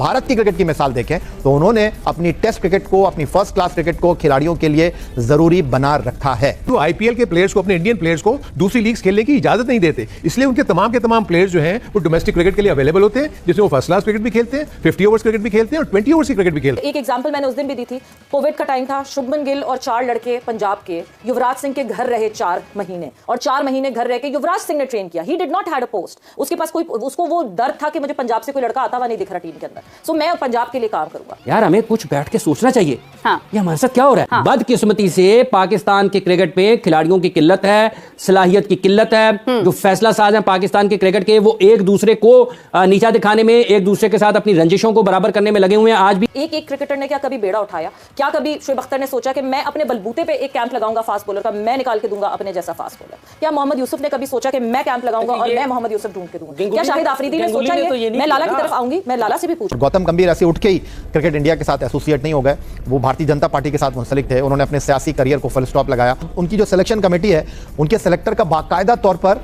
भारत की क्रिकेट की मिसाल देखें तो उन्होंने अपनी टेस्ट क्रिकेट को, अपनी फर्स्ट क्लास क्रिकेट को खिलाड़ियों के लिए जरूरी बना रखा है। तो आईपीएल के प्लेयर्स को, अपने इंडियन प्लेयर्स को दूसरी लीग्स खेलने की इजाजत नहीं देते, इसलिए उनके तमाम के तमाम प्लेयर्स जो हैं वो डोमेस्टिक क्रिकेट के लिए अवेलेबल होते हैं, जिसमें वो फर्स्ट क्लास क्रिकेट भी खेलते हैं, 50 ओवर्स क्रिकेट भी खेलते हैं और 20 ओवर्स की क्रिकेट भी खेलते हैं। एक एग्जांपल मैंने उस दिन भी दी थी, कोविड का टाइम था, शुभमन गिल और 4 लड़के पंजाब के युवराज सिंह के घर रहे 4 महीने, और 4 महीने घर रह के युवराज सिंह ने ट्रेन किया। He did not had a post, उसके पास कोई, उसको वो डर था कि मुझे पंजाब से कोई लड़का आता हुआ नहीं दिख रहा टीम के अंदर, सो मैं पंजाब के लिए काम करूंगा। यार हमें कुछ बैठ के सोचना चाहिए। हाँ। ये हमारे साथ क्या हो रहा है? हाँ। बदकिस्मती से पाकिस्तान के क्रिकेट पे खिलाड़ियों की किल्लत है, सलाहियत की किल्लत है। जो फैसला साज हैं पाकिस्तान के क्रिकेट के, वो एक दूसरे को नीचा दिखाने में, एक दूसरे के साथ अपनी रंजिशों को बराबर करने में लगे हुए हैं। आज भी एक क्रिकेटर ने क्या कभी बेड़ा उठाया? क्या कभी शोएब अख्तर ने सोचा कि मैं अपने बलबूते पे एक कैंप लगाऊंगा फास्ट बॉलर का, मैं निकाल के दूंगा अपने जैसा फास्ट बॉलर? क्या मोहम्मद यूसुफ ने कभी सोचा कि मैं कैंप लगाऊंगा और मैं मोहम्मद यूसुफ ढूंढ के दूंगा? क्या शाहिद आफरीदी ने सोचा ये? मैं लाला की तरफ आऊंगी, मैं लाला से भी पूछूं। गौतम गंभीर ऐसे उठ के ही क्रिकेट इंडिया के साथ एसोसिएट नहीं हो गए, वो भारतीय जनता पार्टी के साथ मुंसलिक थे। उन्होंने अपने सियासी करियर को फुल स्टॉप लगाया। उनकी जो सिलेक्शन कमेटी है, उनके सेलेक्टर का बाकायदा तौर पर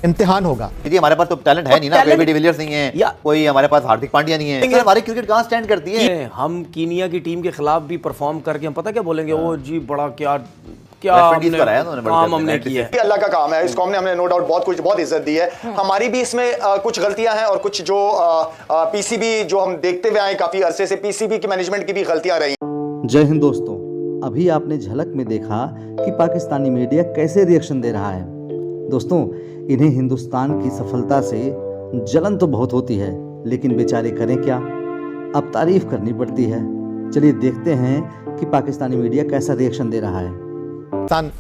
इम्तिहान होगा। हमारे पास तो टैलेंट है नहीं ना, कोई भी डिविलियर्स नहीं है या कोई हमारे पास हार्दिक पांड्या नहीं है। हमारी क्रिकेट कहां स्टैंड करती है? हम कीनिया की टीम के खिलाफ भी परफॉर्म करके हम पता क्या बोलेंगे, वो जी बड़ा क्या काम हमने किया है। अल्लाह का काम है, इस कौम ने हमें नो डाउट बहुत इज्जत दी है। हमारी भी इसमें कुछ गलतियां हैं और कुछ जो पीसीबी जो हम देखते हुए आए काफी अरसे से, पीसीबी की मैनेजमेंट की भी गलतियां रही। जय हिंद दोस्तों, अभी आपने झलक में देखा कि पाकिस्तानी मीडिया कैसे रिएक्शन दे रहा है। दोस्तों, इन्हें हिंदुस्तान की सफलता से जलन तो बहुत होती है, लेकिन बेचारे करें क्या, अब तारीफ करनी पड़ती है। चलिए देखते हैं कि पाकिस्तानी मीडिया कैसा रिएक्शन दे रहा है। पाकिस्तान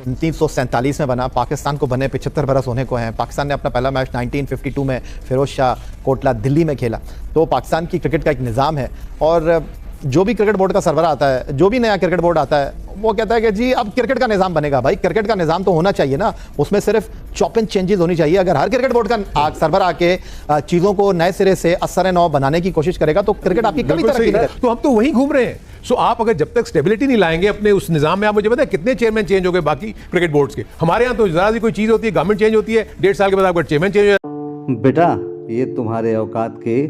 1947 में बना, पाकिस्तान को बने 75 बरस होने को हैं। पाकिस्तान ने अपना पहला मैच 1952 में फिरोज शाह कोटला दिल्ली में खेला। तो पाकिस्तान की क्रिकेट का एक निज़ाम है, और जो भी क्रिकेट बोर्ड का सरबराह आता है, जो भी नया क्रिकेट बोर्ड आता है, वो कहता है कि जी अब क्रिकेट का निज़ाम बनेगा। भाई क्रिकेट का निज़ाम तो होना चाहिए ना, उसमें सिर्फ चॉप एंड चेंजेस होनी चाहिए। अगर हर क्रिकेट बोर्ड का सरबराह आके चीज़ों को नए सिरे से असर नौ बनाने की कोशिश करेगा तो क्रिकेट आपकी कभी तरक्की नहीं करेगी। तो हम तो वहीं घूम रहे हैं। सो आप अगर जब तक स्टेबिलिटी नहीं लाएंगे अपने उस निजाम में, आप मुझे बताएं कितने चेयरमैन चेंज हो गए बाकी क्रिकेट बोर्ड्स के। हमारे यहाँ तो जरा सी कोई चीज़ होती है, गवर्नमेंट चेंज होती है, 1.5 साल के बाद आपका चेयरमैन चेंज हो जाता है। बेटा, ये तुम्हारे औकात के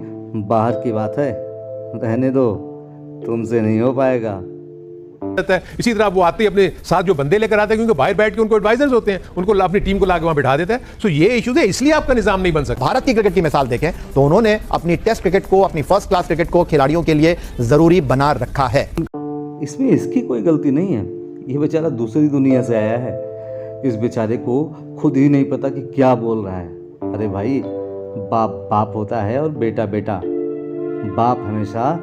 बाहर की बात है, रहने दो, तुमसे नहीं हो पाएगा। इसी तरह वो आते ही अपने साथ जो बंदे लेकर आते हैं, क्योंकि बाहर बैठ के उनको एडवाइजर्स होते हैं, उनको अपनी टीम को लाके वहां बिठा देता है। सो ये इश्यूज है, इसलिए आपका निजाम नहीं बन सकता। भारत की क्रिकेट की मिसाल देखें तो उन्होंने अपनी टेस्ट क्रिकेट को, अपनी फर्स्ट क्लास क्रिकेट को खिलाड़ियों के लिए जरूरी बना रखा है। इसमें इसकी कोई गलती नहीं है, ये बेचारा दूसरी दुनिया से आया है। इस बेचारे को खुद ही नहीं पता कि क्या बोल रहा है। अरे भाई, बाप बाप होता है और बेटा बेटा। बाप हमेशा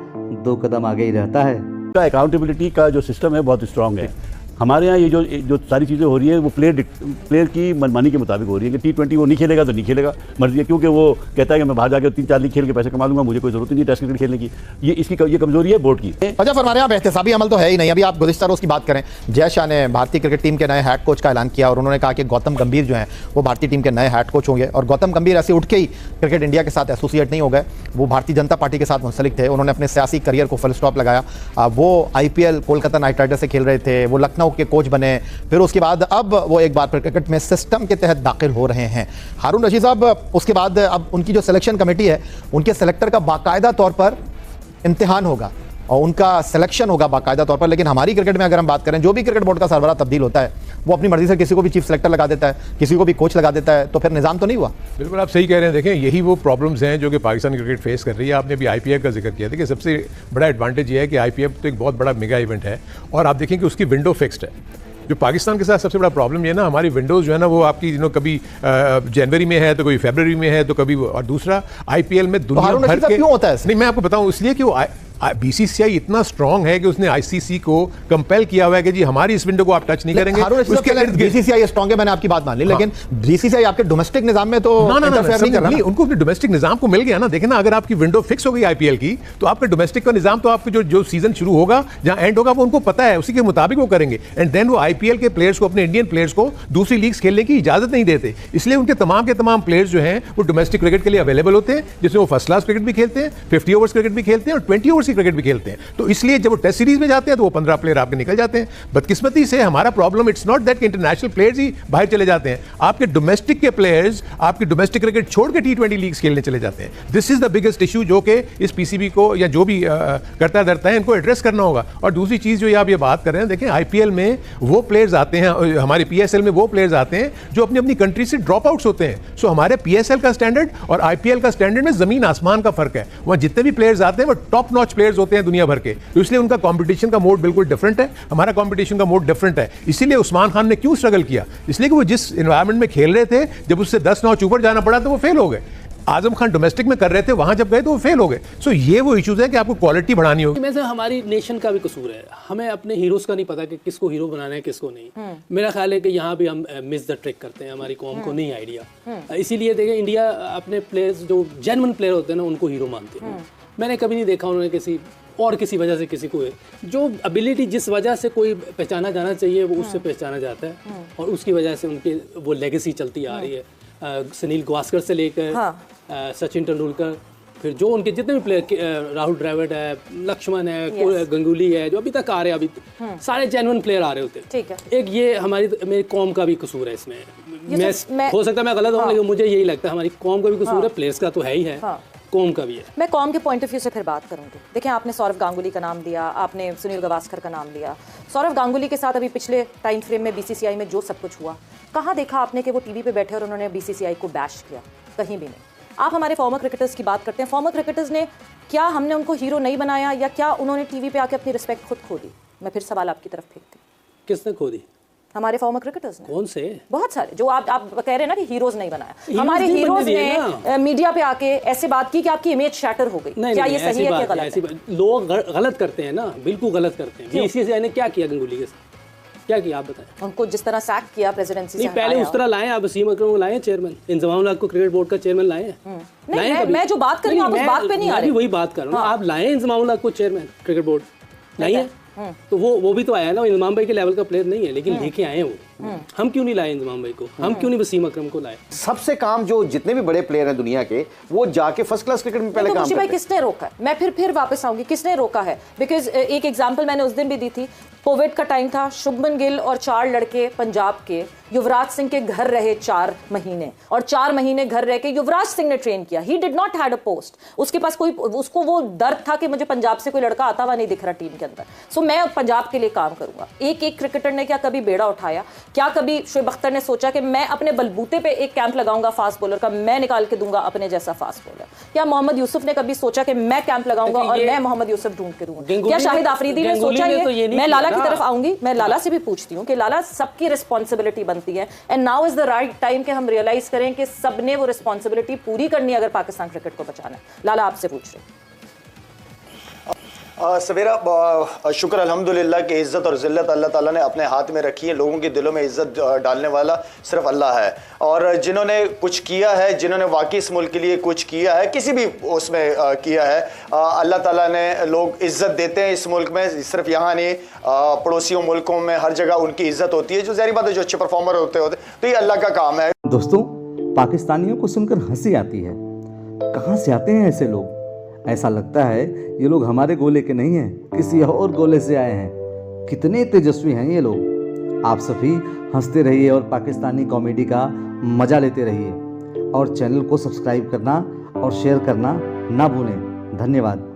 2 कदम आगे ही रहता है। अकाउंटेबिलिटी का जो सिस्टम है बहुत स्ट्रांग है। हमारे यहाँ ये जो सारी चीज़ें हो रही है वो प्लेयर की मनमानी के मुताबिक हो रही है कि T20 वो नहीं खेलेगा तो नहीं खेलेगा, मर्जी है, क्योंकि वो कहता है कि मैं बाहर जाकर 3-4 लीग खेल के पैसे कमा लूंगा, मुझे कोई जरूरत नहीं टेस्ट क्रिकेट खेलने की। ये कमजोरी है बोर्ड की। वजह फरमा रहे हैं, एहतसाबी अमल तो है ही नहीं। अभी आप गुज़िश्ता रोज़ की बात करें, जय शाह ने भारतीय क्रिकेट टीम के नए हेड कोच का ऐलान किया और उन्होंने कहा कि गौतम गंभीर जो हैं वो भारतीय टीम के नए हेड कोच होंगे। और गौतम गंभीर ऐसे उठ के ही क्रिकेट इंडिया के साथ एसोसिएट नहीं हो गए, वो भारतीय जनता पार्टी के साथ मुंसलिक थे। उन्होंने अपने सियासी करियर को फुल स्टॉप लगाया। वो IPL कोलकाता नाइट राइडर्स से खेल रहे थे, वो लखनऊ के कोच बने, फिर उसके बाद अब वो एक बार फिर क्रिकेट में सिस्टम के तहत दाखिल हो रहे हैं। हारून रशीद साहब, उसके बाद अब उनकी जो सिलेक्शन कमेटी है, उनके सेलेक्टर का बाकायदा तौर पर इम्तिहान होगा और उनका सिलेक्शन होगा बाकायदा तौर पर। लेकिन हमारी क्रिकेट में अगर हम बात करें, जो भी क्रिकेट बोर्ड का सरबराह तब्दील होता है, वो अपनी मर्जी से किसी को भी चीफ सेलेक्टर लगा देता है, किसी को भी कोच लगा देता है, तो फिर निज़ाम तो नहीं हुआ। बिल्कुल आप सही कह रहे हैं। देखें, यही वो प्रॉब्लम्स हैं जो कि पाकिस्तान क्रिकेट फेस कर रही है। आपने अभी IPL का जिक्र किया था कि सबसे बड़ा एडवांटेज ये है कि IPL तो एक बहुत बड़ा मेगा इवेंट है और आप देखें कि उसकी विंडो फिक्स्ड है। जो पाकिस्तान के साथ सबसे बड़ा प्रॉब्लम ये है ना, हमारी विंडोज़ जो है ना वो आपकी कभी जनवरी में है तो कभी फरवरी में है तो कभी, और दूसरा IPL में दुनिया भर के क्यों होता है? नहीं, मैं आपको बताऊं, इसलिए कि वो BCCI इतना स्ट्रांग है कि उसने ICC को कंपेल किया हुआ है कि जी हमारी इस विंडो को आप टच नहीं करेंगे। उसके BCCI स्ट्रांग है, मैंने आपकी बात मान ली, लेकिन BCCI आपके डोमेस्टिक निजाम में तो इंटरफेयर नहीं कर रहा। उनको अपने डोमेस्टिक निजाम को मिल गया ना। देखें ना, अगर आपकी विंडो फिक्स हो गई IPL की, तो आपका डोमेस्टिक का निजाम तो आपके जो सीजन शुरू होगा, जहां एंड होगा, वो उनको पता है, उसी के मुताबिक वो करेंगे। एंड देन वो IPL के प्लेयर्स को, अपने इंडियन प्लेयर्स को दूसरी लीग्स खेलने की इजाजत नहीं देते, इसलिए उनके तमाम के तमाम प्लेयर्स जो हैं वो डोमेस्टिक क्रिकेट के लिए अवेलेबल होते हैं, जिसमें वो फर्स्ट क्लास क्रिकेट भी खेलते हैं, 50 ओवर्स क्रिकेट भी खेलते हैं और 20 ओवर्स डोमेस्टिक क्रिकेट भी खेलते हैं। तो इसलिए जब वो टेस्ट सीरीज में जाते हैं तो वो 15 प्लेयर आपके निकल जाते हैं। बदकिस्मती से हमारा प्रॉब्लम इट्स नॉट दैट कि इंटरनेशनल प्लेयर्स ही बाहर चले जाते हैं, आपके डोमेस्टिक के प्लेयर्स आपकी डोमेस्टिक क्रिकेट छोड़ के T20 लीग्स खेलने चले जाते हैं। This is the biggest issue जो कि इस पीसीबी को या जो भी करता धरता है इनको एड्रेस करना होगा। और दूसरी चीज जो आप ये बात कर रहे हैं, देखें आईपीएल में वो प्लेयर्स आते हैं, हमारे पीएसएल में वो प्लेयर्स आते हैं जो अपनी अपनी कंट्री से ड्रॉप आउट्स होते हैं। सो हमारे पीएसएल का स्टैंडर्ड और आईपीएल का स्टैंडर्ड में जमीन आसमान का फर्क है। वहां जितने भी प्लेयर्स आते हैं वो टॉप नॉच प्लेयर्स होते हैं दुनिया भर के, तो इसलिए उनका कंपटीशन का मोड बिल्कुल डिफरेंट है, हमारा कंपटीशन का मोड डिफरेंट है। इसीलिए उस्मान खान ने क्यों स्ट्रगल किया, इसलिए कि वो जिस एनवायरनमेंट में खेल रहे थे, जब उससे 10 नॉच ऊपर जाना पड़ा तो वो फेल हो गए। आजम खान डोमेस्टिक में कर रहे थे, वहां जब गए तो वो फेल हो गए। सो ये वो इश्यूज है कि आपको क्वालिटी बढ़ानी होगी। वैसे हमारी नेशन का भी कसूर है, हमें अपने हीरोज का नहीं पता कि किसको हीरो बनाना है किसको नहीं। मेरा ख्याल है कि यहाँ भी हम मिस द ट्रिक करते हैं, हमारी कौम को नहीं आइडिया। इसीलिए देखें इंडिया अपने प्लेयर्स जो जेन्युइन प्लेयर होते हैं ना उनको हीरो मानते हैं। मैंने कभी नहीं देखा उन्होंने किसी वजह से किसी को, जो एबिलिटी जिस वजह से कोई पहचाना जाना चाहिए वो उससे पहचाना जाता है और उसकी वजह से उनकी वो लेगेसी चलती आ रही है। सुनील गावस्कर से लेकर सचिन तेंदुलकर, फिर जो उनके जितने भी प्लेयर, राहुल द्रविड़ है, लक्ष्मण है, गंगुली है, जो अभी तक आ रहे हैं, अभी सारे जेन्युइन प्लेयर आ रहे होते हैं। ठीक है। एक ये मेरी कौम का भी कसूर है इसमें। मैं हो सकता है मैं गलत हूँ, लेकिन मुझे यही लगता है हमारी कौम का भी कसूर है, प्लेयर्स का तो है ही है, कौम का भी है। मैं कौम के पॉइंट ऑफ व्यू से फिर बात करूंगी। देखिए आपने सौरव गांगुली का नाम दिया, आपने सुनील गावस्कर का नाम लिया। सौरव गांगुली के साथ अभी पिछले टाइम फ्रेम में बीसीसीआई में जो सब कुछ हुआ, कहाँ देखा आपने कि वो टीवी पे बैठे और उन्होंने बीसीसीआई को बैश किया? कहीं भी नहीं। आप हमारे फॉर्मर क्रिकेटर्स की बात करते हैं, फॉर्मर क्रिकेटर्स ने क्या हमने उनको हीरो नहीं बनाया या क्या उन्होंने टीवी पे आके अपनी रिस्पेक्ट खुद खो दी? मैं फिर सवाल आपकी तरफ फेंकती हूँ। किसने खो दी? हमारे फॉर्मर क्रिकेटर्स ने। कौन से? बहुत सारे, जो आप कह रहे हैं ना कि हीरोज नहीं बनाया। हमारे हीरोज ने मीडिया पे आके ऐसे बात की कि आपकी इमेज शैटर हो गई। क्या ये सही है क्या गलत है? लोग गलत करते हैं ना, बिल्कुल गलत करते हैं। बीसीसीआई ने क्या किया गंगुली के साथ? क्या किया आप बताएं? उनको जिस तरह सैक किया प्रेसिडेंसी से, पहले उस तरह लाए आप वसीम अकरम को लाए चेयरमैन, इंजमामुल को क्रिकेट बोर्ड का चेयरमैन लाए। मैं जो बात कर रही हूं आप उस बात पे नहीं आ रहे। वही बात कर रहा हूं, आप लाए इंजमामुल को चेयरमैन क्रिकेट बोर्ड, लाइए। तो वो भी तो आया ना, इंजमाम भाई के लेवल का प्लेयर नहीं है, लेकिन लेके आए वो। हम क्यों नहीं लाए इंजमाम भाई को? हम क्यों नहीं वसीम अकरम को लाए? सबसे काम जो जितने भी बड़े प्लेयर हैं दुनिया के, वो जाके फर्स्ट क्लास क्रिकेट में पहले काम करते हैं। किसने रोका है? मैं फिर वापस आऊंगी, किसने रोका है? बिकॉज एक एग्जांपल मैंने उस दिन भी दी थी, कोविड का टाइम था, शुभमन गिल और 4 लड़के पंजाब के युवराज सिंह के घर रहे 4 महीने, और 4 महीने घर रह के युवराज सिंह ने ट्रेन किया। He did not had a post, उसके पास कोई, उसको वो डर था कि मुझे पंजाब से कोई लड़का आता हुआ नहीं दिख रहा टीम के अंदर, सो मैं पंजाब के लिए काम करूंगा। एक क्रिकेटर ने क्या कभी बेड़ा उठाया? क्या कभी शोएब अख्तर ने सोचा कि मैं अपने बलबूते पे एक कैंप लगाऊंगा फास्ट बॉलर का, मैं निकाल के दूंगा अपने जैसा फास्ट बॉलर? या मोहम्मद यूसुफ ने कभी सोचा कि मैं कैंप लगाऊंगा और मैं मोहम्मद यूसुफ ढूंढ के दूंगा? क्या शाहिद आफरीदी ने सोचा ये? मैं लाला की तरफ आऊंगी, मैं लाला से भी पूछती हूँ कि लाला, सबकी रिस्पॉन्सिबिलिटी बनती है, and now is the right time कि हम रियलाइज करें कि सबने वो रिस्पॉन्सिबिलिटी पूरी करनी है अगर पाकिस्तान क्रिकेट को बचाना है। लाला आपसे पूछ रहे हैं। सवेरा, शुक्र अल्हम्दुलिल्लाह कि इज़्ज़त और ज़िल्लत अल्लाह ताला ने अपने हाथ में रखी है। लोगों के दिलों में इज़्ज़त डालने वाला सिर्फ अल्लाह है, और जिन्होंने कुछ किया है, जिन्होंने वाकई इस मुल्क के लिए कुछ किया है, किसी भी उसमें किया है, अल्लाह ताला ने लोग इज़्ज़त देते हैं इस मुल्क में। सिर्फ यहाँ नहीं, पड़ोसियों मुल्कों में हर जगह उनकी इज़्ज़त होती है, जो ज़ाहिर बात है जो अच्छे परफॉर्मर होते तो ये अल्लाह का काम है। दोस्तों, पाकिस्तानियों को सुनकर हंसी आती है। कहाँ से आते हैं ऐसे लोग? ऐसा लगता है ये लोग हमारे गोले के नहीं हैं, किसी और गोले से आए हैं। कितने तेजस्वी हैं ये लोग। आप सभी हंसते रहिए और पाकिस्तानी कॉमेडी का मज़ा लेते रहिए, और चैनल को सब्सक्राइब करना और शेयर करना ना भूलें। धन्यवाद।